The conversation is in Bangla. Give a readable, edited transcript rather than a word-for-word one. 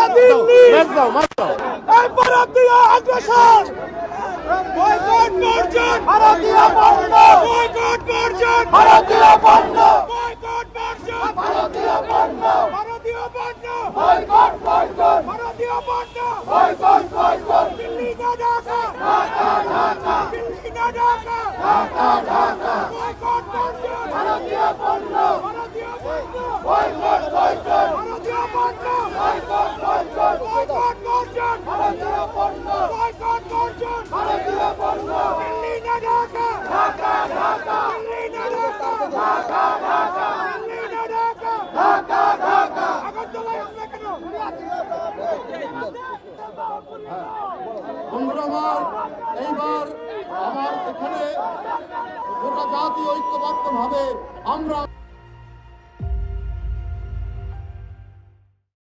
দিল্লি এই ভারতীয় আগ্রাসন বয়কট বর্জন ভারতীয় পণ্য বয়কট বর্জন ভারতীয় পণ্য বয়কট বর্জন ভারতীয় পণ্য ভারতীয় পণ্য বয়কট বর্জন ভারতীয় পণ্য বয়কট বর্জন দিল্লি না ঢাকা ঢাকা ঢাকা দিল্লি না ঢাকা ঢাকা ঢাকা বয়কট বর্জন ভারতীয় পণ্য ভারতীয় পণ্য বয়কট বর্জন ভারতীয় পণ্য বয়কট বর্জন বয়কট বর্জন ভারতীয় পণ্য বয়কট বর্জন ভারতীয় পণ্য দিল্লি না ঢাকা ঢাকা ঢাকা দিল্লি না ঢাকা ঢাকা ঢাকা দিল্লি না ঢাকা ঢাকা ঢাকা আগরতলায় হামলা কেন বন্ধুরা এইবার আমার এখানে গোটা জাতি ঐক্যবদ্ধভাবে আমরা